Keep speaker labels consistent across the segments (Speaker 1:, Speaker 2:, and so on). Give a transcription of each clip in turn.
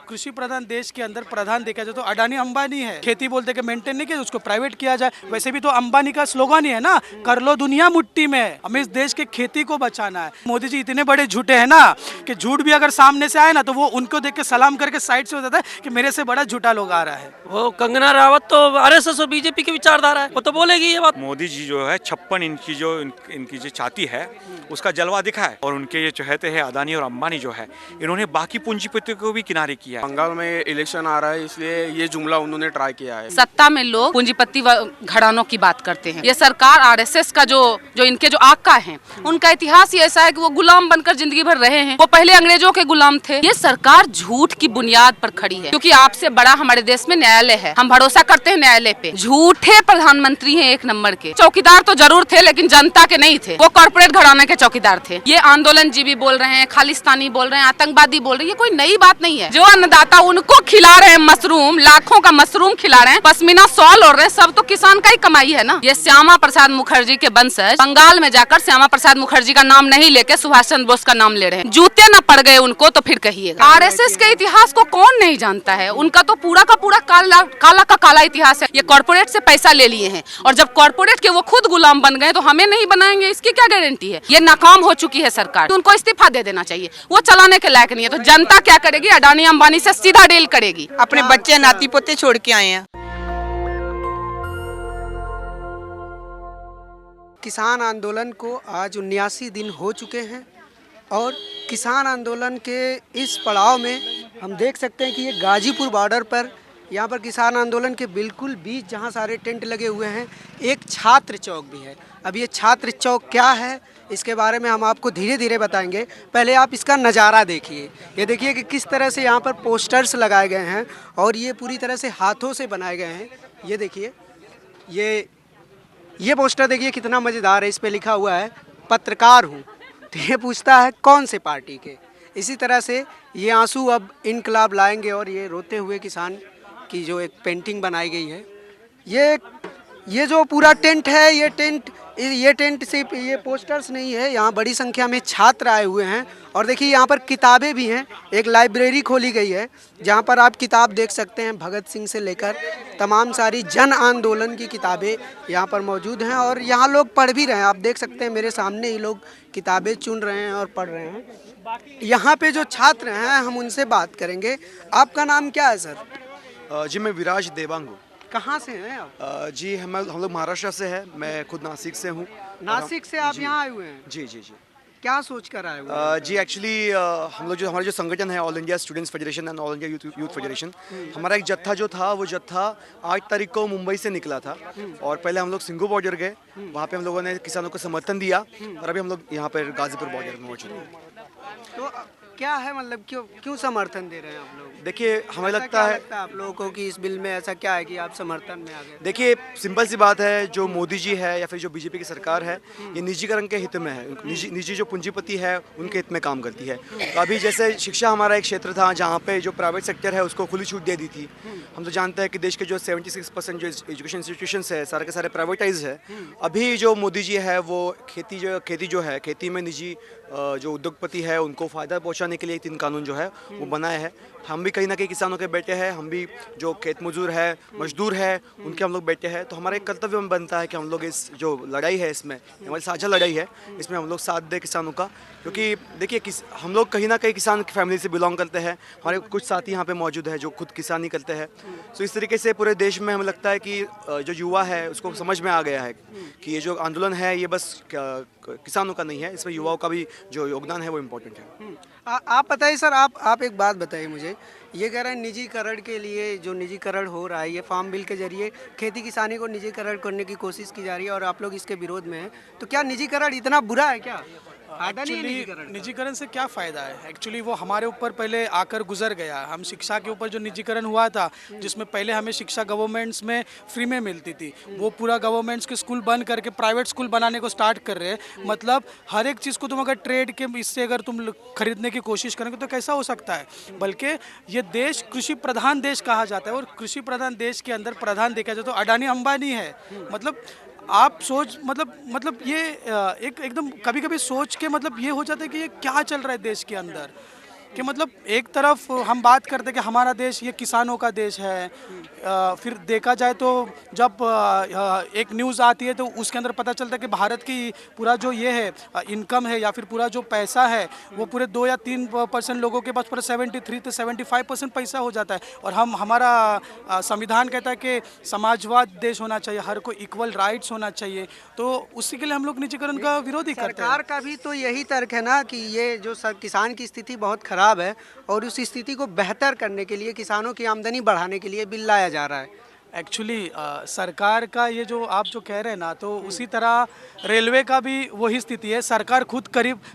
Speaker 1: कृषि प्रधान देश के अंदर प्रधान देखा जाए तो अडानी अंबानी है। खेती बोलते कि मेंटेन नहीं किया उसको प्राइवेट किया जाए। वैसे भी तो अंबानी का स्लोगन ही है ना, कर लो दुनिया मुट्ठी में। हमें इस देश के खेती को बचाना है। मोदी जी इतने बड़े झूठे हैं ना कि झूठ भी अगर सामने से आए ना तो वो उनको देख के सलाम करके साइड से हो जाता है कि मेरे से बड़ा झूठा लोग आ रहा है।
Speaker 2: वो कंगना रावत तो आरएसएस और बीजेपी की विचारधारा है, वो तो बोलेगी ये बात।
Speaker 3: मोदी जी जो है 56 इनकी जो छाती है उसका जलवा दिखा है। और उनके ये चहेते हैं अदानी और अंबानी जो है, इन्होंने बाकी पूंजीपतियों को भी किनारे किया है।
Speaker 4: बंगाल में इलेक्शन आ रहा है इसलिए ये जुमला उन्होंने ट्राई किया है।
Speaker 5: सत्ता में लोग पूंजीपति घरानों की बात करते हैं। ये सरकार आरएसएस का जो इनके जो आका हैं, उनका इतिहास ही ऐसा है कि वो गुलाम बनकर जिंदगी भर रहे हैं। वो पहले अंग्रेजों के गुलाम थे। ये सरकार झूठ की बुनियाद पर खड़ी है, क्योंकि आपसे बड़ा हमारे देश में न्यायालय है। हम भरोसा करते हैं न्यायालय पे। झूठे प्रधानमंत्री हैं एक नंबर के। चौकीदार तो जरूर थे लेकिन जनता के नहीं थे, वो कॉर्पोरेट घराने के चौकीदार थे। ये आंदोलन जीवी बोल रहे हैं, खालिस्तानी बोल रहे हैं, आतंकवादी बोल रहे हैं, ये कोई नई बात नहीं है। जो अन्नदाता उनको खिला रहे हैं मशरूम, लाखों का मशरूम खिला रहे हैं, पश्मीना शॉल ओढ़ रहे हैं, सब तो किसान का ही कमाई है ना। ये श्यामा प्रसाद मुखर्जी के वंशज बंगाल में जाकर श्यामा प्रसाद मुखर्जी का नाम नहीं लेके सुभाष चंद्र बोस का नाम ले रहे हैं। जूते न पड़ गए उनको तो फिर कहिएगा। आरएसएस के इतिहास को कौन नहीं जानता है? उनका तो पूरा का पूरा काला का काला इतिहास है। ये कॉर्पोरेट से पैसा ले लिए हैं और जब कॉर्पोरेट के वो खुद गुलाम बन गए तो हमें नहीं बनाएंगे, इसकी क्या गारंटी है? ये नाकाम हो चुकी है सरकार, तो उनको इस्तीफा दे देना चाहिए। वो चलाने के लायक नहीं है, तो जनता क्या करेगी? अडानी अंबानी से सीधा डील करेगी।
Speaker 6: अपने बच्चे नाती पोते छोड़ के आए हैं।
Speaker 7: किसान आंदोलन को आज 79 दिन हो चुके हैं और किसान आंदोलन के इस पड़ाव में हम देख सकते हैं कि ये गाजीपुर बॉर्डर पर, यहाँ पर किसान आंदोलन के बिल्कुल बीच जहाँ सारे टेंट लगे हुए हैं, एक छात्र चौक भी है। अब ये छात्र चौक क्या है इसके बारे में हम आपको धीरे धीरे बताएंगे। पहले आप इसका नज़ारा देखिए। ये देखिए कि किस तरह से यहाँ पर पोस्टर्स लगाए गए हैं और ये पूरी तरह से हाथों से बनाए गए हैं। ये देखिए, ये पोस्टर देखिए कितना मज़ेदार है। इस पे लिखा हुआ है पत्रकार हूँ, तो ये पूछता है कौन से पार्टी के। इसी तरह से ये आंसू अब इनकलाब लाएंगे और ये रोते हुए किसान की जो एक पेंटिंग बनाई गई है। ये जो पूरा टेंट है, ये टेंट सिर्फ ये पोस्टर्स नहीं है, यहाँ बड़ी संख्या में छात्र आए हुए हैं। और देखिए यहाँ पर किताबें भी हैं। एक लाइब्रेरी खोली गई है जहाँ पर आप किताब देख सकते हैं। भगत सिंह से लेकर तमाम सारी जन आंदोलन की किताबें यहाँ पर मौजूद हैं और यहाँ लोग पढ़ भी रहे हैं। आप देख सकते हैं मेरे सामने ही लोग किताबें चुन रहे हैं और पढ़ रहे हैं। यहाँ पे जो छात्र हैं हम उनसे बात करेंगे। आपका नाम क्या है सर?
Speaker 8: जी मैं विराज देवांग हूँ।
Speaker 7: कहाँ से हैं आप?
Speaker 8: जी हम लोग महाराष्ट्र से हैं। मैं खुद नासिक से हूँ।
Speaker 7: नासिक से आप यहाँ आए हुए हैं?
Speaker 8: जी जी जी।
Speaker 7: क्या सोच कर आए हुए?
Speaker 8: जी एक्चुअली हम लोग हमारा जो संगठन है all India students federation and all India youth federation, हमारा एक जत्था जो था वो जत्था 8 तारीख को मुंबई से निकला था। और पहले हम लोग सिंघू बॉर्डर गए, वहाँ पे हम लोगों ने किसानों को समर्थन दिया और अभी हम लोग यहाँ पर गाजीपुर बॉर्डर में मौजूद हैं।
Speaker 7: तो क्या है, मतलब क्यों समर्थन दे रहे हैं आप लोग?
Speaker 8: देखिए हमें लगता है
Speaker 7: आप लोगों को कि इस बिल में ऐसा क्या है कि आप समर्थन में आ गए?
Speaker 8: देखिए सिंपल सी बात है, जो मोदी जी है या फिर जो बीजेपी की सरकार है, ये निजीकरण के हित में है। निजी जो पूंजीपति है उनके हित में काम करती है। तो अभी जैसे शिक्षा हमारा एक क्षेत्र था जहाँ पे जो प्राइवेट सेक्टर है उसको खुली छूट दे दी थी। हम तो जानते हैं कि देश के जो 76% जो एजुकेशन इंस्टीट्यूशंस है सारे के सारे प्राइवेटाइज है। अभी जो मोदी जी है वो खेती में निजी जो उद्योगपति है उनको फ़ायदा पहुंचाने के लिए 3 कानून जो है वो बनाए हैं। हम भी कहीं ना कहीं किसानों के बेटे हैं, हम भी जो खेत मजदूर है, मजदूर है, उनके हम लोग बेटे हैं। तो हमारा एक कर्तव्य में बनता है कि हम लोग इस जो लड़ाई है इसमें, हमारी साझा लड़ाई है, इसमें हम लोग साथ दें किसानों का। क्योंकि देखिए हम लोग कहीं ना कहीं किसान की फैमिली से बिलोंग करते हैं। हमारे कुछ साथी यहाँ पे मौजूद है जो खुद किसानी करते हैं। तो इस तरीके से पूरे देश में हमें लगता है कि जो युवा है उसको समझ में आ गया है कि ये जो आंदोलन है ये बस किसानों का नहीं है, इसमें युवाओं का भी जो योगदान है वो इम्पोर्टेंट है।
Speaker 7: आप बताइए सर, आप एक बात बताइए मुझे। ये कह रहे हैं निजीकरण के लिए, जो निजीकरण हो रहा है ये फार्म बिल के जरिए खेती किसानी को निजीकरण करने की कोशिश की जा रही है और आप लोग इसके विरोध में हैं। तो क्या निजीकरण इतना बुरा है क्या?
Speaker 1: निजीकरण से क्या फ़ायदा है? एक्चुअली वो हमारे ऊपर पहले आकर गुजर गया। हम शिक्षा के ऊपर जो निजीकरण हुआ था, जिसमें पहले हमें शिक्षा गवर्नमेंट्स में फ्री में मिलती थी, वो पूरा गवर्नमेंट्स के स्कूल बंद करके प्राइवेट स्कूल बनाने को स्टार्ट कर रहे हैं। मतलब हर एक चीज़ को तुम अगर ट्रेड के इससे अगर तुम खरीदने की कोशिश करेंगे तो कैसा हो सकता है? बल्कि ये देश कृषि प्रधान देश कहा जाता है और कृषि प्रधान देश के अंदर प्रधान देखा जाए तो अडानी अंबानी है। मतलब आप सोच मतलब ये एकदम कभी कभी सोच के मतलब ये हो जाता है कि ये क्या चल रहा है देश के अंदर। कि मतलब एक तरफ हम बात करते कि हमारा देश ये किसानों का देश है, फिर देखा जाए तो जब एक न्यूज़ आती है तो उसके अंदर पता चलता है कि भारत की पूरा जो ये है इनकम है या फिर पूरा जो पैसा है वो पूरे 2 या 3% लोगों के पास पूरा 73 से 75% पैसा हो जाता है। और हमारा संविधान कहता है कि समाजवाद देश होना चाहिए, हर को इक्वल राइट्स होना चाहिए, तो उसी के लिए हम लोग निजीकरण का विरोध ही करते हैं।
Speaker 7: सरकार का भी तो यही तर्क है ना कि ये जो किसान की स्थिति बहुत खराब है और उस स्थिति को बेहतर करने के लिए, किसानों की आमदनी बढ़ाने के लिए बिल लाया जा रहा है।
Speaker 1: एक्चुअली सरकार का ये जो आप जो कह रहे हैं ना, तो उसी तरह रेलवे का भी वही स्थिति है। सरकार खुद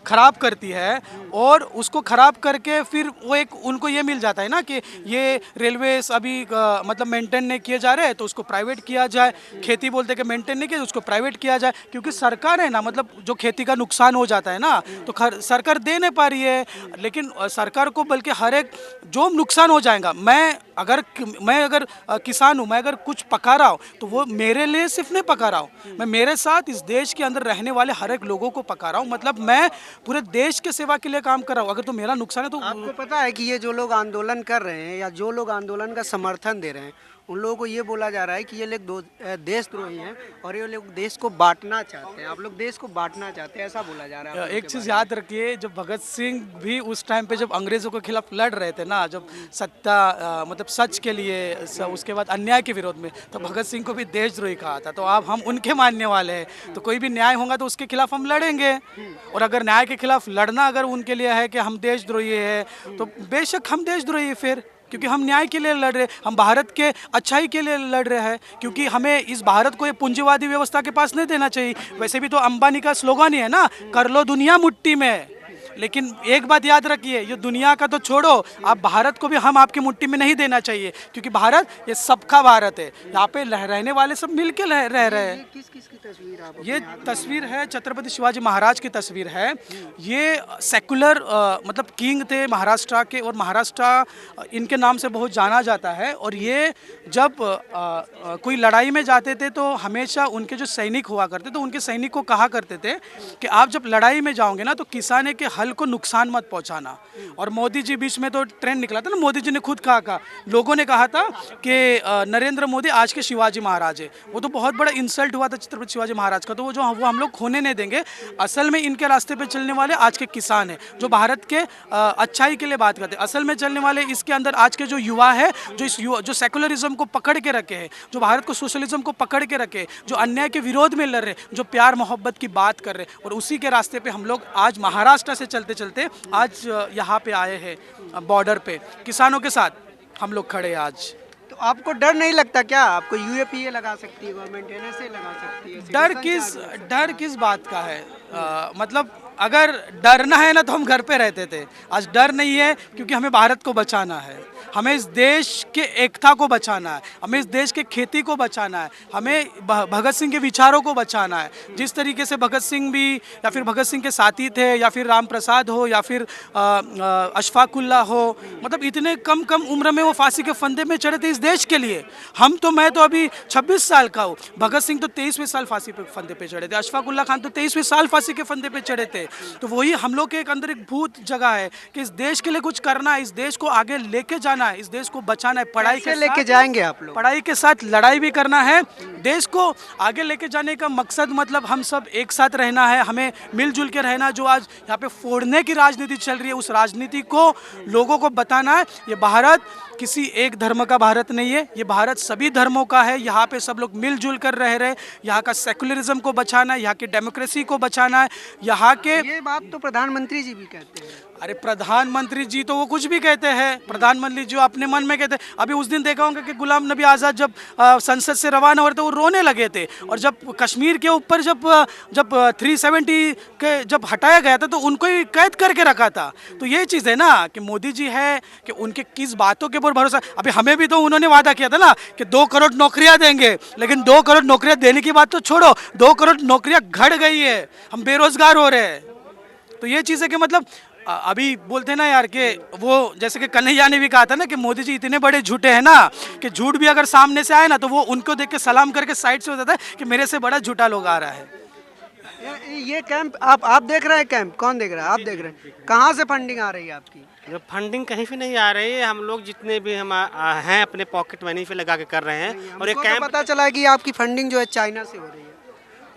Speaker 1: खराब करती है और उसको खराब करके फिर वो एक उनको ये मिल जाता है ना कि ये रेलवे अभी मतलब मेंटेन नहीं किए जा रहे हैं तो उसको प्राइवेट किया जाए। खेती बोलते कि मेंटेन नहीं किया तो उसको प्राइवेट किया जाए, क्योंकि सरकार है ना, मतलब जो खेती का नुकसान हो जाता है ना तो सरकार दे नहीं पा रही है। लेकिन सरकार को बल्कि हर एक जो नुकसान हो जाएगा, मैं अगर किसान हूँ, मैं अगर कुछ पका रहा हूँ तो वो मेरे लिए सिर्फ नहीं पका रहा हूँ, मैं मेरे साथ इस देश के अंदर रहने वाले हर एक लोगों को पका रहा हूँ। मतलब मैं पूरे देश के सेवा के लिए काम कर रहा हूँ। अगर तो मेरा नुकसान है तो
Speaker 7: आपको पता है कि ये जो लोग आंदोलन कर रहे हैं या जो लोग आंदोलन का समर्थन दे रहे हैं उन लोगों को ये बोला जा रहा है कि ये लोग देशद्रोही हैं और ये लोग देश को बांटना चाहते हैं। आप लोग देश को बांटना चाहते हैं, ऐसा बोला जा रहा है।
Speaker 1: एक चीज़ याद रखिए, जब भगत सिंह भी उस टाइम पे जब अंग्रेज़ों के खिलाफ लड़ रहे थे ना, जब सत्ता मतलब सच के लिए, उसके बाद अन्याय के विरोध में, तो भगत सिंह को भी देशद्रोही कहा था। तो अब हम उनके मानने वाले हैं, तो कोई भी न्याय होगा तो उसके खिलाफ हम लड़ेंगे। और अगर न्याय के खिलाफ लड़ना अगर उनके लिए है कि हम देशद्रोही है तो बेशक हम देशद्रोही फिर, क्योंकि हम न्याय के लिए लड़ रहे, हम भारत के अच्छाई के लिए लड़ रहे हैं, क्योंकि हमें इस भारत को ये पूंजीवादी व्यवस्था के पास नहीं देना चाहिए। वैसे भी तो अंबानी का स्लोगन ही है ना, कर लो दुनिया मुट्ठी में। लेकिन एक बात याद रखिए, ये दुनिया का तो छोड़ो, आप भारत को भी हम आपकी मुट्ठी में नहीं देना चाहिए, क्योंकि भारत ये सबका भारत है। यहाँ पे रहने वाले सब मिल के रह रहे हैं।
Speaker 7: किस किस की तस्वीर आप
Speaker 1: ये तस्वीर है छत्रपति शिवाजी महाराज की तस्वीर है। ये सेकुलर मतलब किंग थे महाराष्ट्र के, और महाराष्ट्र इनके नाम से बहुत जाना जाता है। और ये जब कोई लड़ाई में जाते थे तो हमेशा उनके जो सैनिक हुआ करते तो उनके सैनिक को कहा करते थे कि आप जब लड़ाई में जाओगे ना तो किसाने के हल को नुकसान मत पहुंचाना। और मोदी जी बीच में तो ट्रेंड निकला था ना, मोदी जी ने खुद कहा लोगों ने कहा था कि नरेंद्र मोदी आज के शिवाजी महाराज है। वो तो बहुत बड़ा इंसल्ट हुआ था छत्रपति शिवाजी महाराज का, तो वो हम लोग खोने नहीं देंगे। असल में इनके रास्ते पे चलने वाले आज के किसान हैं, जो भारत के अच्छाई के लिए बात करते हैं। असल में चलने वाले इसके अंदर आज के जो युवा है, जो सेकुलरिज्म को पकड़ के रखे हैं, जो भारत को सोशलिज्म को पकड़ के रखे, जो अन्याय के विरोध में लड़ रहे, जो प्यार मोहब्बत की बात कर रहे, और उसी के रास्ते पे हम लोग आज महाराष्ट्र से चलते चलते आज यहाँ पे आए हैं बॉर्डर पे किसानों के साथ हम लोग खड़े आज।
Speaker 7: तो आपको डर नहीं लगता क्या? आपको यूएपीए लगा सकती है गवर्नमेंट, एनएसए लगा सकती है।
Speaker 1: डर किस बात का है? मतलब अगर डरना है ना तो हम घर पे रहते थे। आज डर नहीं है, क्योंकि हमें भारत को बचाना है, हमें इस देश के एकता को बचाना है, हमें इस देश के खेती को बचाना है, हमें भगत सिंह के विचारों को बचाना है। जिस तरीके से भगत सिंह भी, या फिर भगत सिंह के साथी थे, या फिर राम प्रसाद हो, या फिर अशफाक उल्लाह हो, मतलब इतने कम उम्र में वो फांसी के फंदे में चढ़े थे इस देश के लिए। मैं तो अभी 26 साल का हूँ, भगत सिंह तो 23वें साल फांसी पे फंदे पे चढ़े थे, अशफाक उल्लाह खान तो 23वें साल फांसी के फंदे पे चढ़े थे। तो वही हम लोग के एक अंदर एक भूत जगह है कि इस देश के लिए कुछ करना है, इस देश को आगे लेके जाना है, इस देश को बचाना है। पढ़ाई के
Speaker 7: लेके जाएंगे आप लोग?
Speaker 1: पढ़ाई के साथ लड़ाई भी करना है। देश को आगे लेके जाने का मकसद मतलब हम सब एक साथ रहना है, हमें मिलजुल के रहना। जो आज यहाँ पे फोड़ने की राजनीति चल रही है, उस राजनीति को लोगों को बताना है। ये भारत किसी एक धर्म का भारत नहीं है, ये भारत सभी धर्मों का है। यहाँ पे सब लोग मिलजुल कर रह रहे, यहाँ का सेकुलरिज्म को बचाना है, यहाँ की डेमोक्रेसी को बचाना है, यहाँ के।
Speaker 7: ये बात तो प्रधानमंत्री जी भी कहते हैं।
Speaker 1: अरे प्रधानमंत्री जी तो वो कुछ भी कहते हैं, प्रधानमंत्री जी अपने मन में कहते हैं। अभी उस दिन देखा होगा कि गुलाम नबी आज़ाद जब संसद से रवाना हो रहे थे वो रोने लगे थे, और जब कश्मीर के ऊपर जब 370 के जब हटाया गया था तो उनको ही कैद करके रखा था। तो ये चीज़ है ना कि मोदी जी है कि उनके किस बातों के ऊपर भरोसा। अभी हमें भी तो उन्होंने वादा किया था ना कि 2 करोड़ नौकरियाँ देंगे, लेकिन 2 करोड़ नौकरियाँ देने की बात तो छोड़ो, 2 करोड़ नौकरियाँ घट गई है, हम बेरोजगार हो रहे हैं। तो ये चीज़ है कि मतलब अभी बोलते हैं ना यार कि वो जैसे कि कन्हैया ने भी कहा था ना कि मोदी जी इतने बड़े झूठे हैं ना कि झूठ भी अगर सामने से आए ना तो वो उनको देख के सलाम करके साइड से हो जाता है कि मेरे से बड़ा झूठा लोग आ रहा है।
Speaker 7: ये कैंप आप देख रहे हैं? कैंप कौन देख रहा है? आप देख रहे हैं। कहाँ से फंडिंग आ रही है आपकी?
Speaker 9: जो फंडिंग कहीं से नहीं आ रही है, हम लोग जितने भी हम हैं अपने पॉकेट मनी से लगा के कर रहे हैं। और ये
Speaker 7: हमको तो
Speaker 9: कैंप
Speaker 7: पता चला है कि आपकी फंडिंग जो है चाइना से हो रही है।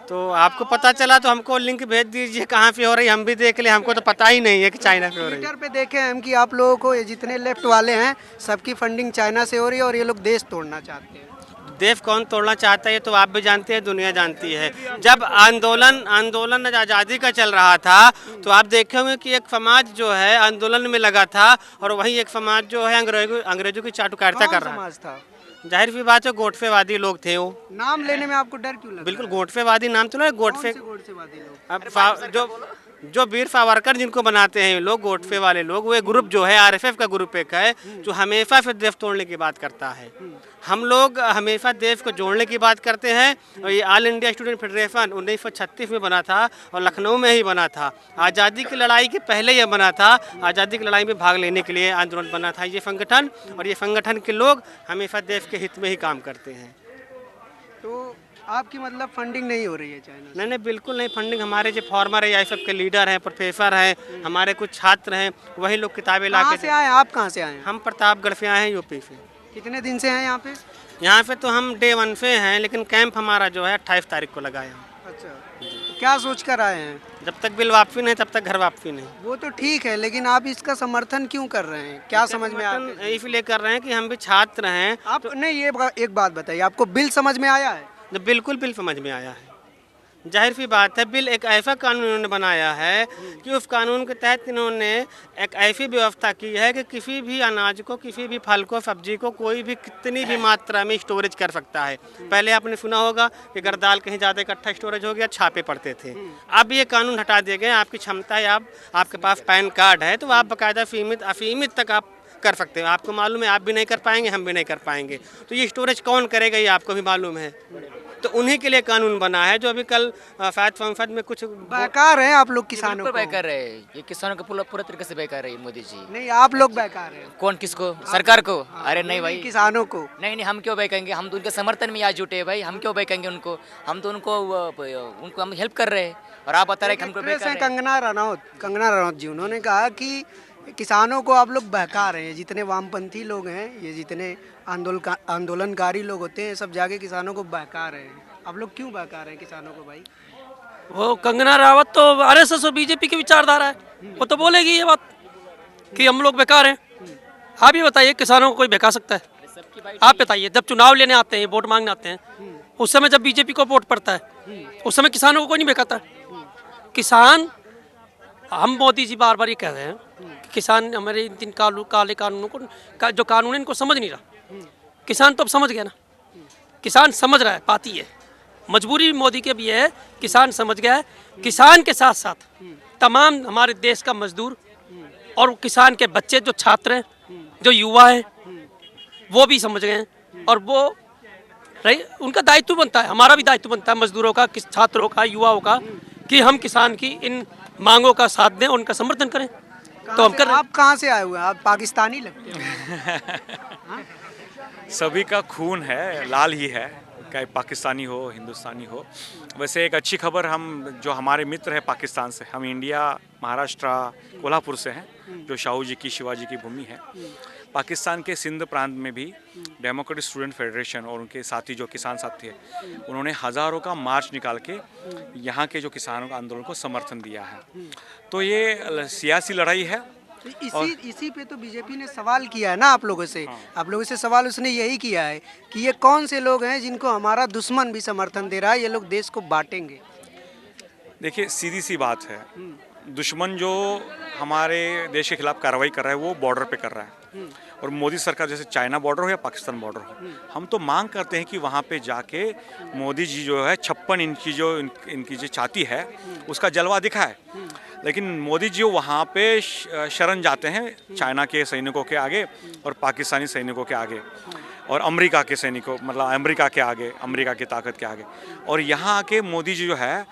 Speaker 9: तो आपको पता चला तो हमको लिंक भेज दीजिए कहाँ पे हो रही है, हम भी देख ले। हमको तो पता ही नहीं है कि चाइना पे हो रही है।
Speaker 7: ट्विटर पे देखे हम कि आप लोगों को ये जितने लेफ्ट वाले हैं सबकी फंडिंग चाइना से हो रही है और ये लोग देश तोड़ना चाहते हैं।
Speaker 9: देश कौन तोड़ना चाहता है ये तो आप भी जानते हैं, दुनिया जानती है। जब आंदोलन आज़ादी का चल रहा था तो आप देखे होंगे कि एक समाज जो है आंदोलन में लगा था और वहीं एक समाज जो है अंग्रेजों की चाटुकारिता कर रहा
Speaker 7: समाज था।
Speaker 9: जाहिर सी बात है, गोडफेवादी लोग थे वो।
Speaker 7: नाम लेने में आपको डर क्यों लगा?
Speaker 9: बिल्कुल गोडफेवादी नाम तो ना, गोडफे
Speaker 7: गोडसेवादी लोग।
Speaker 9: अब जो वीर सावरकर जिनको बनाते हैं लोग, गोडफे वाले लोग, वो एक ग्रुप जो है आरएसएफ का ग्रुप एक है जो हमेशा से देश तोड़ने की बात करता है। हम लोग हमेशा देश को जोड़ने की बात करते हैं। और ये ऑल इंडिया स्टूडेंट फेडरेशन 1936 में बना था और लखनऊ में ही बना था। आज़ादी की लड़ाई के पहले यह बना था। आज़ादी की लड़ाई में भाग लेने के लिए आंदोलन बना था ये संगठन, और ये संगठन के लोग हमेशा देश के हित में ही काम करते हैं।
Speaker 7: तो आपकी मतलब फंडिंग नहीं हो रही है चाइना से?
Speaker 9: नहीं, बिल्कुल नहीं। फंडिंग हमारे जो फॉर्मर है या सब के लीडर हैं, प्रोफेसर हैं, हमारे कुछ छात्र हैं, वही लोग किताबें ला
Speaker 7: कहाँ
Speaker 9: के
Speaker 7: से आए? आप कहाँ से आए हैं?
Speaker 9: हम प्रतापगढ़ से आए हैं, यूपी से।
Speaker 7: कितने दिन से हैं यहाँ पे?
Speaker 9: यहाँ पे तो हम डे 1 से हैं, लेकिन कैंप हमारा जो है 28 तारीख को लगाया हम।
Speaker 7: अच्छा, तो क्या सोच कर आए हैं?
Speaker 9: जब तक बिल वापसी नहीं तब तक घर वापसी नहीं।
Speaker 7: वो तो ठीक है, लेकिन आप इसका समर्थन क्यों कर रहे हैं? क्या समझ में आ रहा है?
Speaker 9: इसलिए कर रहे हैं कि हम भी छात्र हैं।
Speaker 7: आप नहीं, ये एक बात बताइए, आपको बिल समझ में आया है?
Speaker 9: तो बिल्कुल बिल समझ में आया है। जाहिर सी बात है, बिल एक ऐसा कानून इन्होंने बनाया है कि उस कानून के तहत इन्होंने एक ऐसी व्यवस्था की है कि किसी भी अनाज को, किसी भी फल को, सब्जी को कोई भी कितनी भी मात्रा में स्टोरेज कर सकता है। पहले आपने सुना होगा कि अगर दाल कहीं ज़्यादा इकट्ठा स्टोरेज हो गया छापे पड़ते थे। अब ये कानून हटा दिए गए। आपकी क्षमता है, आपके पास पैन कार्ड है तो आप बाकायदा असीमित तक आप कर सकते हो। आपको मालूम है आप भी नहीं कर पाएंगे, हम भी नहीं कर पाएंगे। तो ये स्टोरेज कौन करेगा ये आपको भी मालूम है। तो उन्हीं के लिए कानून बना है जो अभी कल शायद संसद में कुछ
Speaker 7: बेकार है आप लोग किसानों को।
Speaker 10: बेकार है ये, किसानों को पूरा तरीके से बेकार है मोदी जी।
Speaker 7: नहीं, आप लोग बेकार हैं।
Speaker 10: कौन किसको? सरकार को? अरे नहीं भाई,
Speaker 7: किसानों को।
Speaker 10: नहीं, हम क्यों बेचेंगे? हम तो उनके समर्थन में आज जुटे हैं भाई। हम क्यों बेचेंगे उनको? हम तो उनको हम हेल्प कर रहे हैं और आप बता रहे हैं हमको बेकार है।
Speaker 7: कंगना रनौत जी, उन्होंने कहा कि किसानों को आप लोग बहका रहे हैं। जितने वामपंथी लोग हैं, ये जितने आंदोलनकारी लोग होते हैं, सब जाके किसानों को बहका रहे हैं। आप लोग क्यों बहका रहे हैं किसानों को भाई?
Speaker 2: वो कंगना रावत तो आरएसएस और बीजेपी की विचारधारा है, वो तो बोलेगी ये बात कि हम लोग बेकार हैं। आप ये बताइए, किसानों को कोई बहका सकता है? आप बताइए, जब चुनाव लेने आते हैं, वोट मांगने आते हैं, उस समय जब बीजेपी को वोट पड़ता है उस समय किसानों को कोई नहीं बहकाता। किसान, हम मोदी जी बार बार ये कह रहे हैं कि किसान हमारे इन काले कानूनों को, जो कानून है इनको समझ नहीं रहा। किसान तो अब समझ गया ना, किसान समझ रहा है, पाती है। मजबूरी मोदी के भी है, किसान समझ गया है। किसान के साथ साथ तमाम हमारे देश का मजदूर और किसान के बच्चे, जो छात्र हैं, जो युवा हैं, वो भी समझ गए हैं। और वो उनका दायित्व बनता है, हमारा भी दायित्व बनता है, मजदूरों का, छात्रों का, युवाओं का, कि हम किसान की इन मांगों का साथ दें, उनका समर्थन करें। तो हम कर।
Speaker 7: आप कहाँ से आए हुए हैं? आप पाकिस्तानी लगते हैं।
Speaker 3: सभी का खून है, लाल ही है, चाहे पाकिस्तानी हो, हिंदुस्तानी हो। वैसे एक अच्छी खबर, हम जो हमारे मित्र हैं पाकिस्तान से, हम इंडिया, महाराष्ट्र, कोल्हापुर से हैं, जो शाहू जी की, शिवाजी की भूमि है। पाकिस्तान के सिंध प्रांत में भी डेमोक्रेटिक स्टूडेंट फेडरेशन और उनके साथी जो किसान साथी है, उन्होंने हज़ारों का मार्च निकाल के यहाँ के जो किसानों का आंदोलन को समर्थन दिया है। तो ये सियासी लड़ाई है।
Speaker 7: इसी पे तो बीजेपी ने सवाल किया है ना आप लोगों से। आप लोगों से सवाल उसने यही किया है कि ये कौन से लोग हैं जिनको हमारा दुश्मन भी समर्थन दे रहा है, ये लोग देश को बांटेंगे।
Speaker 3: देखिए, सीधी सी बात है, दुश्मन जो हमारे देश के खिलाफ कार्रवाई कर रहा है वो बॉर्डर पे कर रहा है। और मोदी सरकार, जैसे चाइना बॉर्डर हो या पाकिस्तान बॉर्डर हो, हम तो मांग करते हैं कि वहाँ पे जाके मोदी जी जो है 56 इंच की जो इनकी जो छाती है उसका जलवा दिखाए। लेकिन मोदी जी वहाँ पे शरण जाते हैं चाइना के सैनिकों के आगे और पाकिस्तानी सैनिकों के आगे और अमेरिका के सैनिकों, मतलब अमेरिका के आगे, अमेरिका की ताकत के आगे। और यहाँ आके मोदी जी जो है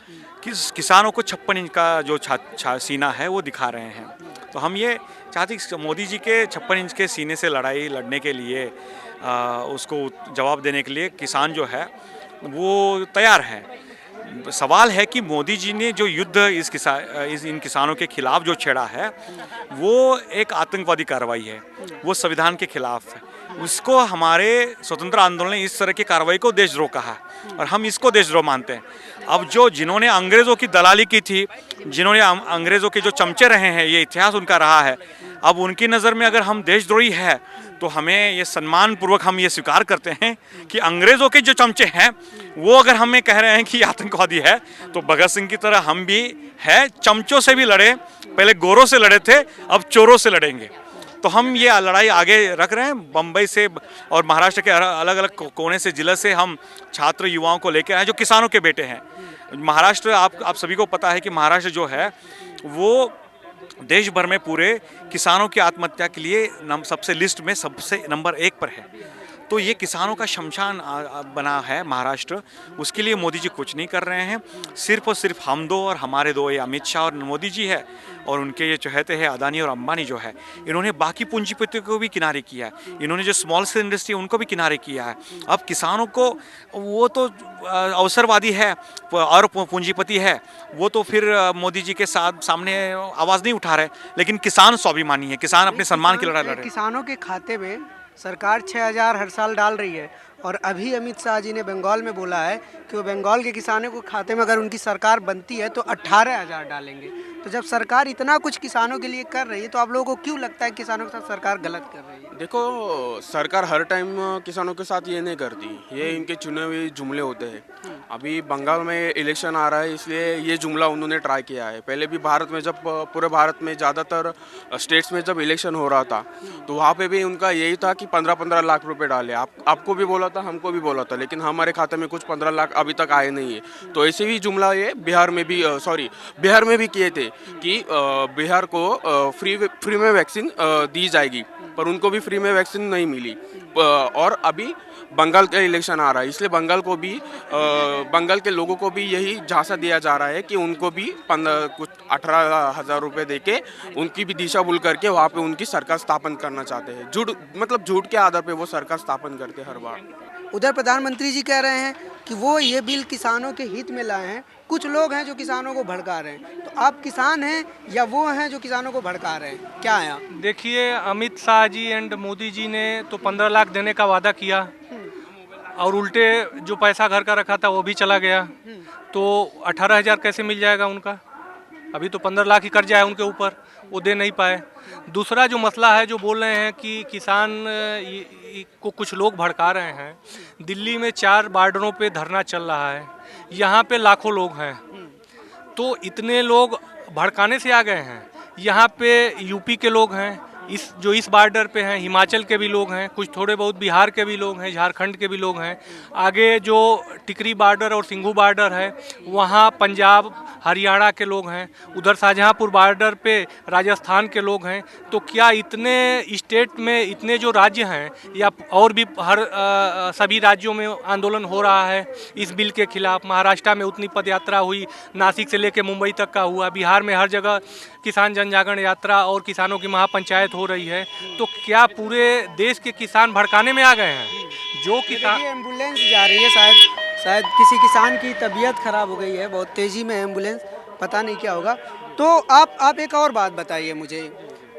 Speaker 3: कि किसानों को 56 इंच का जो सीना है वो दिखा रहे हैं। तो हम ये चाहते हैं मोदी जी के 56 इंच के सीने से लड़ाई लड़ने के लिए, उसको जवाब देने के लिए किसान जो है वो तैयार है। सवाल है कि मोदी जी ने जो युद्ध इन किसानों के खिलाफ जो छेड़ा है वो एक आतंकवादी कार्रवाई है, वो संविधान के खिलाफ है। उसको हमारे स्वतंत्र आंदोलन ने इस तरह की कार्रवाई को देशद्रोह कहा और हम इसको देशद्रोह मानते हैं। अब जिन्होंने अंग्रेज़ों की दलाली की थी, जिन्होंने अंग्रेज़ों के जो चमचे रहे हैं, ये इतिहास उनका रहा है, अब उनकी नज़र में अगर हम देशद्रोही है तो हमें ये सम्मानपूर्वक हम ये स्वीकार करते हैं कि अंग्रेज़ों के जो चमचे हैं वो अगर हमें कह रहे हैं कि आतंकवादी है, तो भगत सिंह की तरह हम भी है, चमचों से भी लड़े, पहले गोरों से लड़े थे, अब चोरों से लड़ेंगे। तो हम ये लड़ाई आगे रख रहे हैं। बम्बई से और महाराष्ट्र के अलग अलग कोने से, ज़िले से हम छात्र युवाओं को लेकर आए जो किसानों के बेटे हैं। महाराष्ट्र, आप सभी को पता है कि महाराष्ट्र जो है वो देश भर में पूरे किसानों की आत्महत्या के लिए सबसे लिस्ट में सबसे नंबर 1 पर है। तो ये किसानों का शमशान बना है महाराष्ट्र, उसके लिए मोदी जी कुछ नहीं कर रहे हैं। सिर्फ और सिर्फ हम दो और हमारे दो, ये अमित शाह और मोदी जी है, और उनके ये चहेते हैं अदानी और अंबानी जो है, इन्होंने बाकी पूंजीपतियों को भी किनारे किया है, इन्होंने जो स्मॉल स्केल इंडस्ट्री उनको भी किनारे किया है। अब किसानों को, वो तो अवसरवादी है और पूंजीपति है, वो तो फिर मोदी जी के सामने आवाज़ नहीं उठा रहे, लेकिन किसान स्वाभिमानी है, किसान अपने सम्मान की लड़ाई लड़ रहे हैं।
Speaker 7: किसानों के खाते में सरकार 6,000 हर साल डाल रही है, और अभी अमित शाह जी ने बंगाल में बोला है कि वो बंगाल के किसानों को खाते में अगर उनकी सरकार बनती है तो 18,000 डालेंगे। तो जब सरकार इतना कुछ किसानों के लिए कर रही है तो आप लोगों को क्यों लगता है किसानों के साथ सरकार गलत कर रही है?
Speaker 4: देखो, सरकार हर टाइम किसानों के साथ ये नहीं करती, ये इनके चुने हुए जुमले होते हैं। अभी बंगाल में इलेक्शन आ रहा है, इसलिए ये जुमला उन्होंने ट्राई किया है। पहले भी भारत में, जब पूरे भारत में ज़्यादातर स्टेट्स में जब इलेक्शन हो रहा था तो वहाँ पे भी उनका यही था कि 15-15 लाख रुपए डाले। आपको भी बोला था, हमको भी बोला था, लेकिन हमारे खाते में कुछ 15 लाख अभी तक आए नहीं है। तो ऐसे ही जुमला ये बिहार में भी किए थे कि बिहार को फ्री में वैक्सीन दी जाएगी, पर उनको भी फ्री में वैक्सीन नहीं मिली। और अभी बंगाल का इलेक्शन आ रहा है, इसलिए बंगाल के लोगों को भी यही झांसा दिया जा रहा है कि उनको भी 18,000 रुपये देके उनकी भी दिशा भूल करके वहाँ पे उनकी सरकार स्थापन करना चाहते हैं। झूठ के आधार पे वो सरकार स्थापन करते हैं हर बार।
Speaker 7: उधर प्रधानमंत्री जी कह रहे हैं कि वो ये बिल किसानों के हित में लाए हैं। कुछ लोग हैं जो किसानों को भड़का रहे हैं, तो आप किसान हैं या वो हैं जो किसानों को भड़का रहे हैं, क्या है आप?
Speaker 11: देखिए, अमित शाह जी एंड मोदी जी ने तो 15 लाख देने का वादा किया और उल्टे जो पैसा घर का रखा था वो भी चला गया, तो 18,000 कैसे मिल जाएगा उनका? अभी तो 15 लाख ही कर्जा है उनके ऊपर, वो दे नहीं पाए। दूसरा जो मसला है, जो बोल रहे हैं कि किसान को कुछ लोग भड़का रहे हैं, दिल्ली में 4 बॉर्डरों पे धरना चल रहा है, यहाँ पे लाखों लोग हैं, तो इतने लोग भड़काने से आ गए हैं। यहाँ पे यूपी के लोग हैं, इस बॉर्डर पे हैं, हिमाचल के भी लोग हैं, कुछ थोड़े बहुत बिहार के भी लोग हैं, झारखंड के भी लोग हैं। आगे जो टिकरी बॉर्डर और सिंघू बॉर्डर है, वहाँ पंजाब हरियाणा के लोग हैं, उधर शाहजहाँपुर बॉर्डर पे राजस्थान के लोग हैं। तो क्या इतने स्टेट में, इतने जो राज्य हैं, या और भी सभी राज्यों में आंदोलन हो रहा है इस बिल के खिलाफ? महाराष्ट्र में उतनी पद यात्रा हुई, नासिक से लेकर मुंबई तक का हुआ, बिहार में हर जगह किसान जनजागरण यात्रा और किसानों की महापंचायत हो रही है। तो क्या पूरे देश के किसान भड़काने में आ गए हैं? जो किसान,
Speaker 7: एम्बुलेंस जा रही है, शायद किसी किसान की तबीयत खराब हो गई है, बहुत तेज़ी में एम्बुलेंस, पता नहीं क्या होगा। तो आप एक और बात बताइए मुझे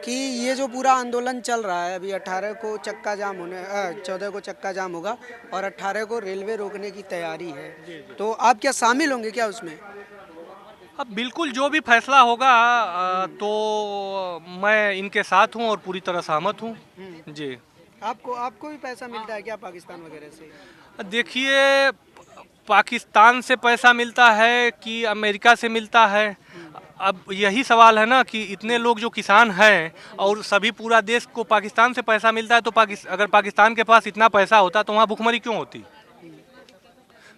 Speaker 7: कि ये जो पूरा आंदोलन चल रहा है, अभी 14 को चक्का जाम होगा और 18 को रेलवे रोकने की तैयारी है, तो आप क्या शामिल होंगे क्या उसमें?
Speaker 11: अब बिल्कुल, जो भी फैसला होगा तो मैं इनके साथ हूं और पूरी तरह सहमत हूं जी।
Speaker 7: आपको भी पैसा मिलता है क्या पाकिस्तान वगैरह से?
Speaker 11: देखिए, पाकिस्तान से पैसा मिलता है कि अमेरिका से मिलता है? अब यही सवाल है ना कि इतने लोग जो किसान हैं और सभी पूरा देश को पाकिस्तान से पैसा मिलता है, तो अगर पाकिस्तान के पास इतना पैसा होता तो वहाँ भुखमरी क्यों होती?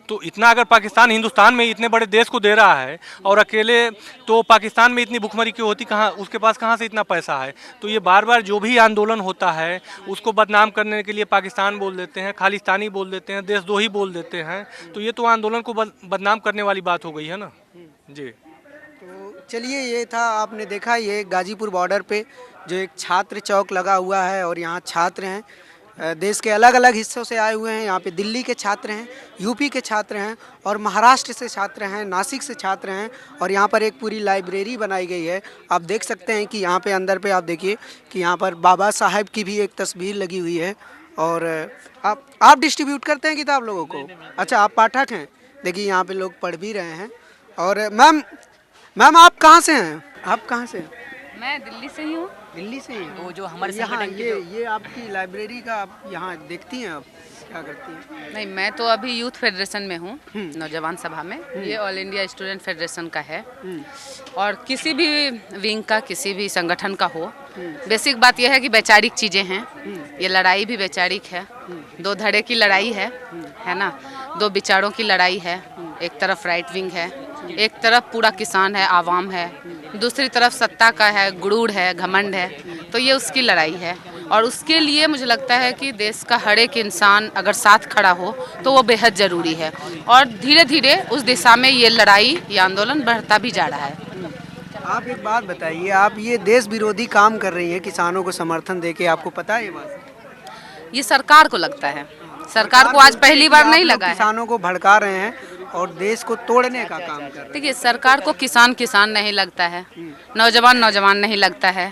Speaker 11: तो इतना अगर पाकिस्तान हिंदुस्तान में इतने बड़े देश को दे रहा है और अकेले, तो पाकिस्तान में इतनी भुखमरी क्यों होती? कहाँ उसके पास कहाँ से इतना पैसा है? तो ये बार बार जो भी आंदोलन होता है उसको बदनाम करने के लिए पाकिस्तान बोल देते हैं, खालिस्तानी बोल देते हैं, देशद्रोही बोल देते हैं। तो ये तो आंदोलन को बदनाम करने वाली बात हो गई है ना जी।
Speaker 7: तो चलिए, ये था, आपने देखा, ये गाजीपुर बॉर्डर पे जो एक छात्र चौक लगा हुआ है और यहाँ छात्र हैं, देश के अलग अलग हिस्सों से आए हुए हैं। यहाँ पे दिल्ली के छात्र हैं, यूपी के छात्र हैं और महाराष्ट्र से छात्र हैं, नासिक से छात्र हैं। और यहाँ पर एक पूरी लाइब्रेरी बनाई गई है। आप देख सकते हैं कि यहाँ पे अंदर पे आप देखिए कि यहाँ पर बाबा साहब की भी एक तस्वीर लगी हुई है। और आप डिस्ट्रीब्यूट करते हैं किताब लोगों को? अच्छा, आप पाठक हैं। देखिए यहाँ पे लोग पढ़ भी रहे हैं। और मैम आप कहाँ से हैं? आप कहाँ से हैं?
Speaker 5: मैं दिल्ली से ही हूँ।
Speaker 7: दिल्ली से ही?
Speaker 10: वो जो हमारे
Speaker 7: यहाँ
Speaker 10: संगठन के
Speaker 7: ये आपकी लाइब्रेरी का आप यहाँ देखती हैं, आप क्या करती हैं?
Speaker 5: नहीं, मैं तो अभी यूथ फेडरेशन में हूँ, नौजवान सभा में। ये ऑल इंडिया स्टूडेंट फेडरेशन का है। और किसी भी विंग का, किसी भी संगठन का हो, बेसिक बात यह है कि वैचारिक चीज़ें हैं। ये लड़ाई भी वैचारिक है, दो धड़े की लड़ाई है ना, दो विचारों की लड़ाई है। एक तरफ राइट विंग है, एक तरफ पूरा किसान है, आवाम है, दूसरी तरफ सत्ता का है, गुरूर है, घमंड है। तो ये उसकी लड़ाई है। और उसके लिए मुझे लगता है कि देश का हर एक इंसान अगर साथ खड़ा हो तो वो बेहद ज़रूरी है। और धीरे धीरे उस दिशा में ये लड़ाई, ये आंदोलन बढ़ता भी जा रहा है।
Speaker 7: आप एक बात बताइए, आप ये देश विरोधी काम कर रही हैं किसानों को समर्थन देके, आपको पता है ये बात?
Speaker 5: ये सरकार को लगता है, सरकार को आज पहली बार नहीं लगा है।
Speaker 7: किसानों को भड़का रहे हैं और देश को तोड़ने का काम कर रहे हैं।
Speaker 5: देखिए, सरकार को किसान नहीं लगता है, नौजवान नहीं लगता है,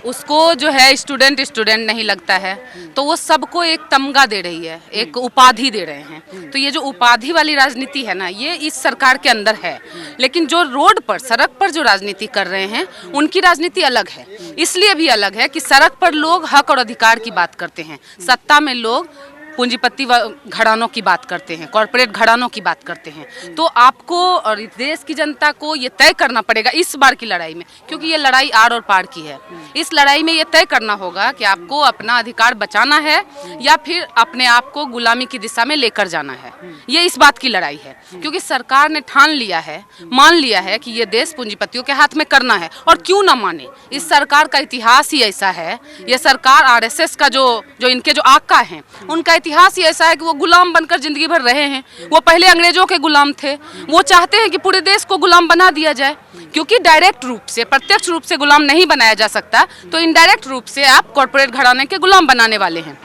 Speaker 5: उसको जो है स्टूडेंट नहीं लगता है। तो वो सबको एक तमगा दे रही है, एक उपाधि दे रहे हैं। तो ये जो उपाधि वाली राजनीति है ना, ये इस सरकार के अंदर है। लेकिन जो रोड पर, सड़क पर जो राजनीति कर रहे हैं, उनकी राजनीति अलग है। इसलिए भी अलग है कि सड़क पर लोग हक और अधिकार की बात करते हैं, सत्ता में लोग पूंजीपति घरानों की बात करते हैं, कॉरपोरेट घरानों की बात करते हैं। तो आपको और देश की जनता को ये तय करना पड़ेगा इस बार की लड़ाई में, क्योंकि ये लड़ाई आर और पार की है। इस लड़ाई में ये तय करना होगा कि आपको अपना अधिकार बचाना है या फिर अपने आप को गुलामी की दिशा में लेकर जाना है। ये इस बात की लड़ाई है, क्योंकि सरकार ने ठान लिया है, मान लिया है कि ये देश पूंजीपतियों के हाथ में करना है। और क्यों ना माने, इस सरकार का इतिहास ही ऐसा है। ये सरकार आरएसएस का जो इनके जो आका हैं, उनका इतिहास ही ऐसा है कि वो गुलाम बनकर जिंदगी भर रहे हैं। वो पहले अंग्रेजों के गुलाम थे, वो चाहते हैं कि पूरे देश को गुलाम बना दिया जाए। क्योंकि डायरेक्ट रूप से, प्रत्यक्ष रूप से गुलाम नहीं बनाया जा सकता, तो इनडायरेक्ट रूप से आप कॉर्पोरेट घराने के गुलाम बनाने वाले हैं।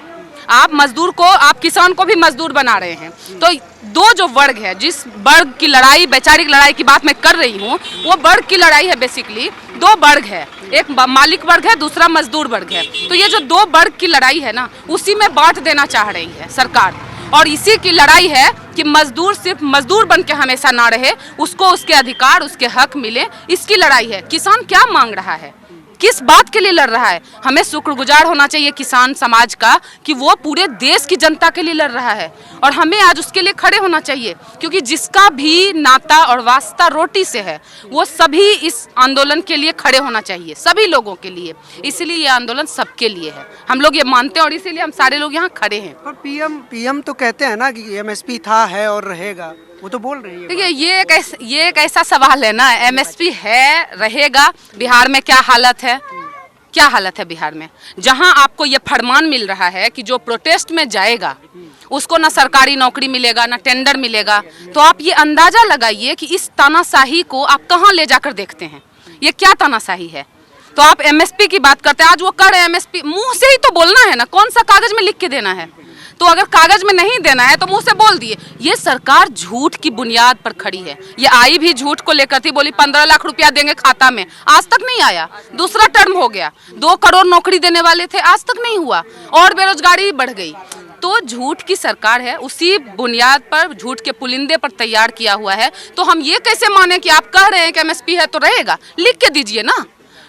Speaker 5: आप मजदूर को, आप किसान को भी मजदूर बना रहे हैं। तो दो जो वर्ग है, जिस वर्ग की लड़ाई, वैचारिक लड़ाई की बात मैं कर रही हूँ, वो वर्ग की लड़ाई है। बेसिकली दो वर्ग है, एक मालिक वर्ग है, दूसरा मजदूर वर्ग है। तो ये जो दो वर्ग की लड़ाई है ना, उसी में बांट देना चाह रही है सरकार। और इसी की लड़ाई है कि मजदूर सिर्फ मजदूर बन के हमेशा ना रहे, उसको उसके अधिकार, उसके हक मिले। इसकी लड़ाई है। किसान क्या मांग रहा है, किस बात के लिए लड़ रहा है? हमें शुक्रगुजार होना चाहिए किसान समाज का कि वो पूरे देश की जनता के लिए लड़ रहा है। और हमें आज उसके लिए खड़े होना चाहिए, क्योंकि जिसका भी नाता और वास्ता रोटी से है, वो सभी इस आंदोलन के लिए खड़े होना चाहिए, सभी लोगों के लिए। इसलिए ये आंदोलन सबके लिए है, हम लोग ये मानते हैं और इसीलिए हम सारे लोग यहाँ खड़े हैं।
Speaker 7: पर पीएम तो कहते हैं ना कि एमएसपी था, है और रहेगा, वो तो बोल रही है।
Speaker 5: देखिए, ये एक ऐसा सवाल है ना, एमएसपी है, रहेगा। बिहार में क्या हालत है, क्या हालत है बिहार में? जहां आपको ये फरमान मिल रहा है कि जो प्रोटेस्ट में जाएगा उसको ना सरकारी नौकरी मिलेगा, ना टेंडर मिलेगा। तो आप ये अंदाजा लगाइए कि इस तानाशाही को आप कहां ले जाकर देखते हैं। ये क्या तानाशाही है? तो आप एमएसपी की बात करते हैं, आज वो कर रहे हैं एमएसपी। मुंह से ही तो बोलना है ना, कौन सा कागज में लिख के देना है? तो अगर कागज में नहीं देना है तो मुंह से बोल दिए। ये सरकार झूठ की बुनियाद पर खड़ी है। ये आई भी झूठ को लेकर थी, बोली 15 लाख रुपया देंगे खाता में, आज तक नहीं आया। दूसरा टर्म हो गया, 2 करोड़ नौकरी देने वाले थे, आज तक नहीं हुआ, और बेरोजगारी बढ़ गई। तो झूठ की सरकार है, उसी बुनियाद पर, झूठ के पुलिंदे पर तैयार किया हुआ है। तो हम ये कैसे माने कि आप कह रहे हैं कि एमएसपी है तो रहेगा? लिख के दीजिए ना,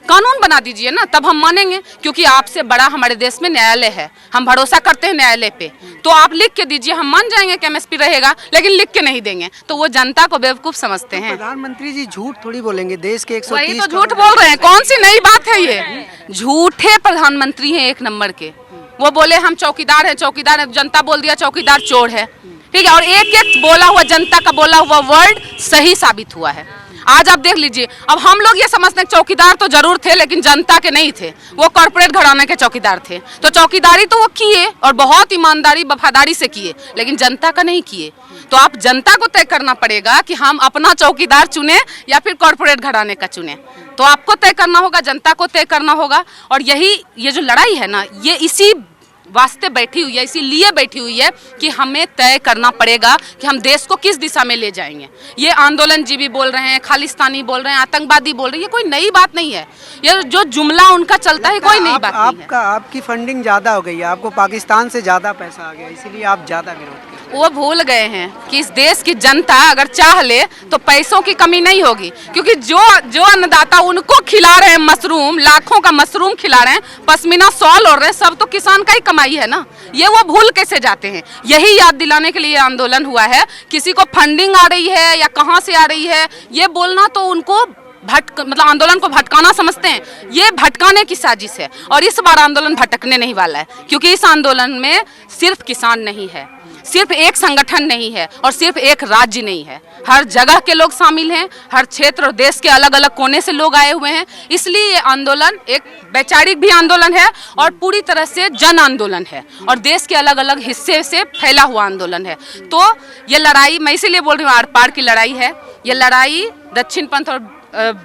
Speaker 5: कानून बना दीजिए ना, तब हम मानेंगे। क्योंकि आपसे बड़ा हमारे देश में न्यायालय है, हम भरोसा करते हैं न्यायालय पे। तो आप लिख के दीजिए, हम मान जाएंगे कि एमएसपी रहेगा, लेकिन लिख के नहीं देंगे। तो वो जनता को बेवकूफ समझते हैं।
Speaker 7: प्रधानमंत्री जी झूठ थोड़ी बोलेंगे, देश के 130
Speaker 5: वही तो झूठ बोल रहे हैं। कौन सी नई बात है ये? झूठे प्रधानमंत्री हैं एक नंबर के। वो बोले हम चौकीदार हैं, चौकीदार है, जनता बोल दिया चौकीदार चोर है। ठीक है, और एक एक बोला हुआ, जनता का बोला हुआ वर्ड सही साबित हुआ है। आज आप देख लीजिए, अब हम लोग ये समझते हैं चौकीदार तो जरूर थे, लेकिन जनता के नहीं थे, वो कॉर्पोरेट घराने के चौकीदार थे। तो चौकीदारी तो वो किए और बहुत ईमानदारी वफादारी से किए, लेकिन जनता का नहीं किए। तो आप जनता को तय करना पड़ेगा कि हम अपना चौकीदार चुने या फिर कॉर्पोरेट घराने का चुने। तो आपको तय करना होगा, जनता को तय करना होगा। और यही ये जो लड़ाई है ना, ये इसी वास्ते बैठी हुई है, इसीलिए बैठी हुई है कि हमें तय करना पड़ेगा कि हम देश को किस दिशा में ले जाएंगे। ये आंदोलन जीवी बोल रहे हैं, खालिस्तानी बोल रहे हैं, आतंकवादी बोल रहे हैं, ये कोई नई बात नहीं है। ये जो जुमला उनका चलता है कोई नई बात नहीं है।
Speaker 7: आपकी फंडिंग ज़्यादा हो गई है, आपको पाकिस्तान से ज़्यादा पैसा आ गया, इसीलिए आप ज़्यादा विरोध कर रहे हैं।
Speaker 5: वो भूल गए हैं कि इस देश की जनता अगर चाह ले तो पैसों की कमी नहीं होगी, क्योंकि जो अन्नदाता उनको खिला रहे हैं मशरूम, लाखों का मशरूम खिला रहे हैं, पश्मीना शॉल ओढ़ रहे हैं, सब तो किसान का ही कमाई है ना। ये वो भूल कैसे जाते हैं? यही याद दिलाने के लिए आंदोलन हुआ है। किसी को फंडिंग आ रही है या कहाँ से आ रही है ये बोलना तो उनको मतलब आंदोलन को भटकाना समझते हैं। ये भटकाने की साजिश है और इस बार आंदोलन भटकने नहीं वाला है, क्योंकि इस आंदोलन में सिर्फ किसान नहीं है, सिर्फ एक संगठन नहीं है और सिर्फ एक राज्य नहीं है। हर जगह के लोग शामिल हैं, हर क्षेत्र और देश के अलग अलग कोने से लोग आए हुए हैं। इसलिए ये आंदोलन एक वैचारिक भी आंदोलन है और पूरी तरह से जन आंदोलन है और देश के अलग अलग हिस्से से फैला हुआ आंदोलन है। तो ये लड़ाई, मैं इसीलिए बोल रही हूँ, आर पार की लड़ाई है। ये लड़ाई दक्षिण पंथ और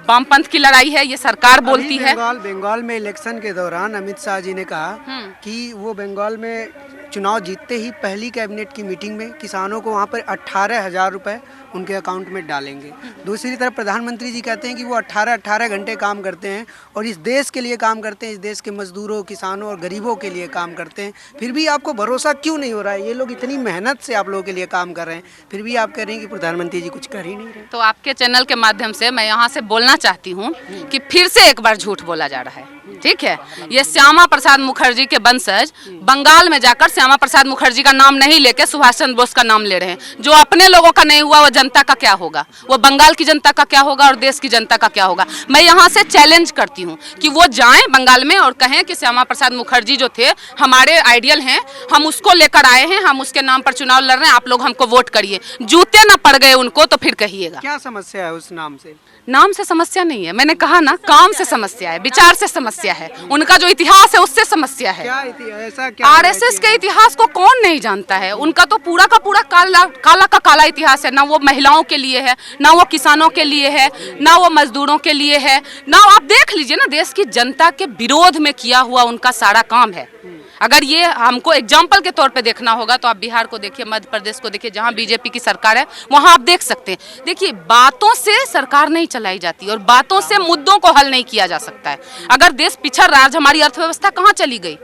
Speaker 5: वामपंथ की लड़ाई है, ये सरकार बोलती है।
Speaker 7: बंगाल में इलेक्शन के दौरान अमित शाह जी ने कहा कि वो बंगाल में चुनाव जीतते ही पहली कैबिनेट की मीटिंग में किसानों को वहाँ पर 18,000 रुपए उनके अकाउंट में डालेंगे। दूसरी तरफ प्रधानमंत्री जी कहते हैं कि वो 18 घंटे काम करते हैं और इस देश के लिए काम करते हैं, इस देश के मजदूरों, किसानों और गरीबों के लिए काम करते हैं। फिर भी आपको भरोसा क्यों नहीं हो रहा है? ये लोग इतनी मेहनत से आप लोगों के लिए काम कर रहे हैं, फिर भी आप कह रहे हैं कि प्रधानमंत्री जी कुछ कर ही नहीं रहे।
Speaker 5: तो आपके चैनल के माध्यम से मैं यहाँ से बोलना चाहती हूँ कि फिर से एक बार झूठ बोला जा रहा है, ठीक है। ये श्यामा प्रसाद मुखर्जी के वंशज बंगाल में जाकर श्यामा प्रसाद मुखर्जी का नाम नहीं लेके सुभाष चंद्र बोस का नाम ले रहे हैं। जो अपने लोगों का नहीं हुआ वो जनता का क्या होगा, वो बंगाल की जनता का क्या होगा और देश की जनता का क्या होगा। मैं यहाँ से चैलेंज करती हूँ कि वो जाएं बंगाल में और कहें कि श्यामा प्रसाद मुखर्जी जो थे हमारे आइडियल हैं, हम उसको लेकर आए हैं, हम उसके नाम पर चुनाव लड़ रहे हैं, आप लोग हमको वोट करिए। जूते ना पड़ गए उनको तो फिर कहिएगा।
Speaker 7: क्या समस्या है उस नाम से?
Speaker 5: नाम से समस्या नहीं है, मैंने कहा ना, काम से समस्या है, विचार से समस्या है, उनका जो इतिहास है उससे समस्या है।
Speaker 7: ऐसा क्या
Speaker 5: आरएसएस के इतिहास को कौन नहीं जानता है? उनका तो पूरा का पूरा काला का काला इतिहास है। ना वो महिलाओं के लिए है, ना वो किसानों के लिए है, ना वो मजदूरों के लिए है, ना आप देख लीजिए ना देश की जनता के विरोध में किया हुआ उनका सारा काम है। अगर ये हमको एग्जाम्पल के तौर पे देखना होगा तो आप बिहार को देखिए, मध्य प्रदेश को देखिए, जहाँ बीजेपी की सरकार है वहाँ आप देख सकते हैं। देखिए, बातों से सरकार नहीं चलाई जाती और बातों से मुद्दों को हल नहीं किया जा सकता है। अगर देश पिछड़ रहा है, हमारी अर्थव्यवस्था कहाँ चली गई?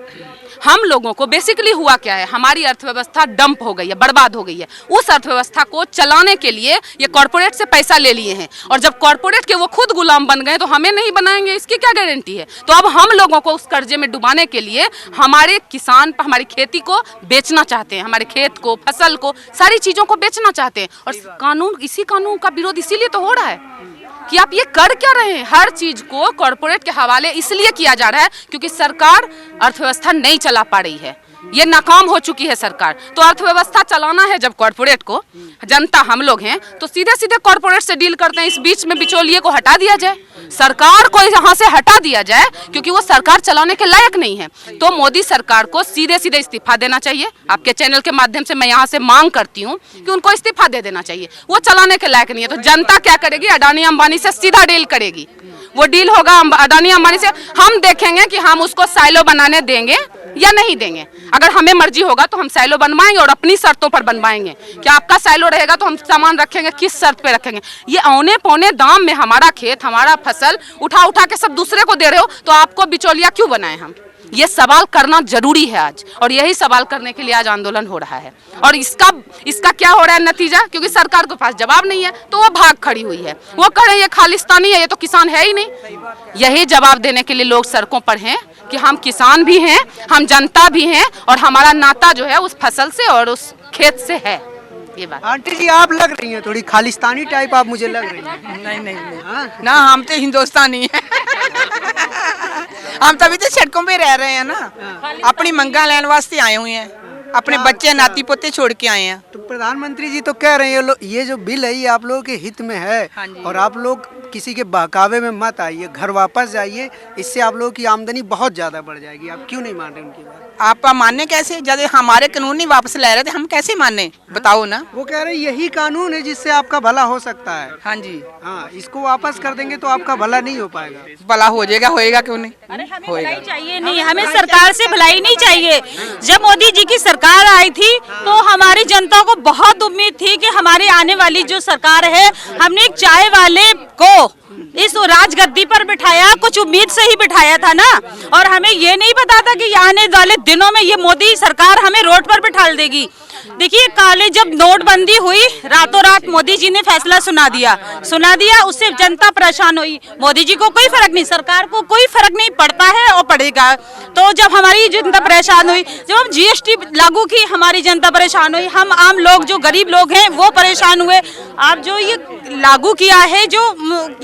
Speaker 5: हम लोगों को बेसिकली हुआ क्या है, हमारी अर्थव्यवस्था डंप हो गई है, बर्बाद हो गई है। उस अर्थव्यवस्था को चलाने के लिए ये कॉर्पोरेट से पैसा ले लिए हैं और जब कॉर्पोरेट के वो खुद गुलाम बन गए तो हमें नहीं बनाएंगे, इसकी क्या गारंटी है? तो अब हम लोगों को उस कर्जे में डुबाने के लिए हमारे किसान हमारी खेती को बेचना चाहते हैं, हमारे खेत को, फसल को, सारी चीज़ों को बेचना चाहते हैं। और इसी कानून का विरोध इसीलिए तो हो रहा है कि आप ये कर क्या रहे हैं। हर चीज को कॉर्पोरेट के हवाले इसलिए किया जा रहा है क्योंकि सरकार अर्थव्यवस्था नहीं चला पा रही है, ये नाकाम हो चुकी है सरकार। तो अर्थव्यवस्था चलाना है जब कॉर्पोरेट को, जनता हम लोग हैं तो सीधे सीधे कॉर्पोरेट से डील करते हैं। इस बीच में बिचौलिए को हटा दिया जाए, सरकार को यहाँ से हटा दिया जाए क्योंकि वो सरकार चलाने के लायक नहीं है। तो मोदी सरकार को सीधे सीधे इस्तीफा देना चाहिए। आपके चैनल के माध्यम से मैं यहाँ से मांग करती हूँ कि उनको इस्तीफा दे देना चाहिए, वो चलाने के लायक नहीं है। तो जनता क्या करेगी? अडानी अंबानी से सीधा डील करेगी। वो डील होगा अडानी अंबानी से, हम देखेंगे कि हम उसको साइलो बनाने देंगे या नहीं देंगे। अगर हमें मर्जी होगा तो हम साइलो बनवाएंगे और अपनी शर्तों पर बनवाएंगे कि आपका साइलो रहेगा तो हम सामान रखेंगे, किस शर्त पे रखेंगे। ये औने पौने दाम में हमारा खेत, हमारा फसल उठा उठा के सब दूसरे को दे रहे हो तो आपको बिचौलिया क्यों बनाए हम? ये सवाल करना जरूरी है आज, और यही सवाल करने के लिए आज आंदोलन हो रहा है। और इसका क्या हो रहा है नतीजा? क्योंकि सरकार के पास जवाब नहीं है तो वो भाग खड़ी हुई है। वो कह रहे हैं ये खालिस्तानी है, ये तो किसान है ही नहीं। यही जवाब देने के लिए लोग सड़कों पर हैं कि हम किसान भी हैं, हम जनता भी हैं और हमारा नाता जो है उस फसल से और उस खेत से है। ये बात।
Speaker 7: आंटी जी आप लग रही हैं थोड़ी खालिस्तानी टाइप, आप मुझे लग रही हैं।
Speaker 6: नहीं ना, हम तो हिंदुस्तानी है। हम तभी तो सड़कों पे रह रहे हैं ना, अपनी मंगा लेने वास्ते आए हुए हैं, अपने बच्चे नाती पोते छोड़ के आए हैं।
Speaker 7: तो प्रधानमंत्री जी तो कह रहे हैं ये जो बिल है ये आप लोगों के हित में है और आप लोग किसी के बहकावे में मत आइए, घर वापस जाइए। इससे आप लोगों की आमदनी बहुत ज़्यादा बढ़ जाएगी। आप क्यों नहीं मान रहे उनकी बात?
Speaker 6: आप मानने कैसे, जब हमारे कानून नहीं वापस ले रहे थे हम कैसे माने, बताओ ना।
Speaker 7: वो कह रहे यही कानून है जिससे आपका भला हो सकता है।
Speaker 6: हाँ जी,
Speaker 7: हाँ, इसको वापस कर देंगे तो आपका भला नहीं हो पाएगा।
Speaker 6: भला हो जाएगा, होएगा क्यों नहीं?
Speaker 12: अरे हमें भलाई चाहिए नहीं, हमें सरकार से भलाई नहीं चाहिए। जब मोदी जी की सरकार आई थी तो हमारी जनता को बहुत उम्मीद थी कि हमारी आने वाली जो सरकार है, हमने एक चाय वाले को इस राजगद्दी पर बिठाया, कुछ उम्मीद से ही बिठाया था ना। और हमें ये नहीं पता था कि आने वाले दिनों में ये मोदी सरकार हमें रोड पर बिठा देगी। देखिए काले जब नोटबंदी हुई, रातों रात मोदी जी ने फैसला सुना दिया, उससे जनता परेशान हुई। मोदी जी को कोई फर्क नहीं, सरकार को कोई फर्क नहीं पड़ता है और पड़ेगा। तो जब हमारी जनता परेशान हुई, जब हम जीएसटी लागू की, हमारी जनता परेशान हुई, हम आम लोग जो गरीब लोग हैं वो परेशान हुए। आप जो ये लागू किया है जो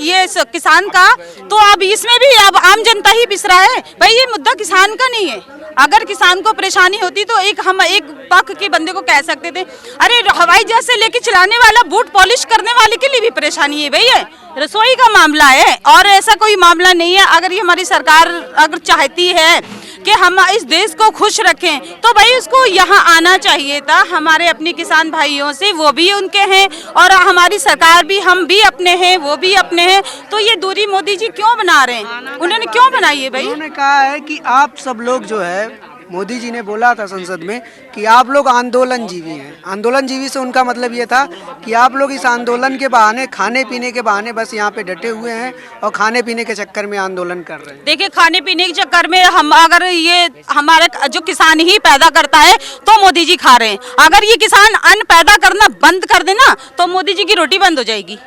Speaker 12: ये किसान का, तो अब इसमें भी अब आम जनता ही पिस रहा है। भाई ये मुद्दा किसान का नहीं है। अगर किसान को परेशानी होती तो हम एक पक्ष के बंदे को कह सकते थे, अरे हवाई जहाज से लेके चलाने वाला, बूट पॉलिश करने वाले के लिए भी परेशानी है। भैया रसोई का मामला है और ऐसा कोई मामला नहीं है। अगर ये हमारी सरकार अगर चाहती है कि हम इस देश को खुश रखें तो भाई उसको यहाँ आना चाहिए था। हमारे अपने किसान भाइयों से, वो भी उनके हैं और हमारी सरकार भी, हम भी अपने हैं, वो भी अपने हैं। तो ये दूरी मोदी जी क्यों बना रहे हैं? उन्होंने क्यों बनाई है भाई?
Speaker 7: उन्होंने कहा है कि आप सब लोग जो है, मोदी जी ने बोला था संसद में कि आप लोग आंदोलनजीवी हैं। आंदोलनजीवी से उनका मतलब ये था कि आप लोग इस आंदोलन के बहाने, खाने पीने के बहाने बस यहाँ पे डटे हुए हैं और खाने पीने के चक्कर में आंदोलन कर रहे हैं।
Speaker 12: देखिए खाने पीने के चक्कर में हम, अगर ये हमारे जो किसान ही पैदा करता है तो मोदी जी खा रहे हैं। अगर ये किसान अन्न पैदा करना बंद कर देना तो मोदी जी की रोटी बंद हो जाएगी।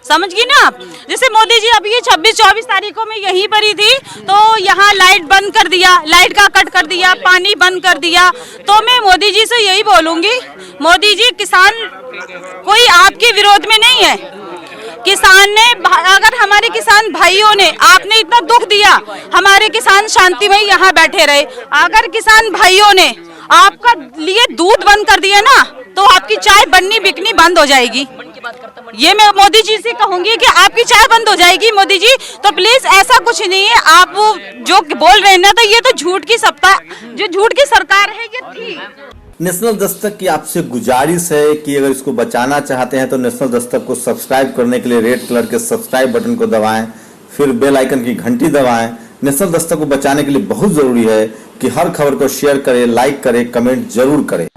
Speaker 12: समझ गई ना आप? जैसे मोदी जी अब ये 26-24 तारीखों में यहीं पर ही थी, तो यहाँ लाइट बंद कर दिया, लाइट का कट कर दिया, पानी बंद कर दिया। तो मैं मोदी जी से यही बोलूंगी, मोदी जी किसान कोई आपके विरोध में नहीं है। किसान ने, अगर हमारे किसान भाइयों ने, आपने इतना दुख दिया, हमारे किसान शांतिमय यहाँ बैठे रहे। अगर किसान भाइयों ने आपका लिए दूध बंद कर दिया ना तो आपकी चाय बननी बिकनी बंद हो जाएगी। ये मैं मोदी जी से कहूंगी कि आपकी चाय बंद हो जाएगी मोदी जी। तो प्लीज ऐसा कुछ नहीं है, आप जो बोल रहे हैं ना, तो ये तो झूठ की सत्ता, जो झूठ की सरकार है ये थी।
Speaker 13: नेशनल दस्तक की आपसे गुजारिश है कि अगर इसको बचाना चाहते हैं तो नेशनल दस्तक को सब्सक्राइब करने के लिए रेड कलर के सब्सक्राइब बटन को दबाएं, फिर बेल आइकन की घंटी दबाएं। नेशनल दस्तक को बचाने के लिए बहुत जरूरी है कि हर खबर को शेयर करें, लाइक करें, कमेंट जरूर करें।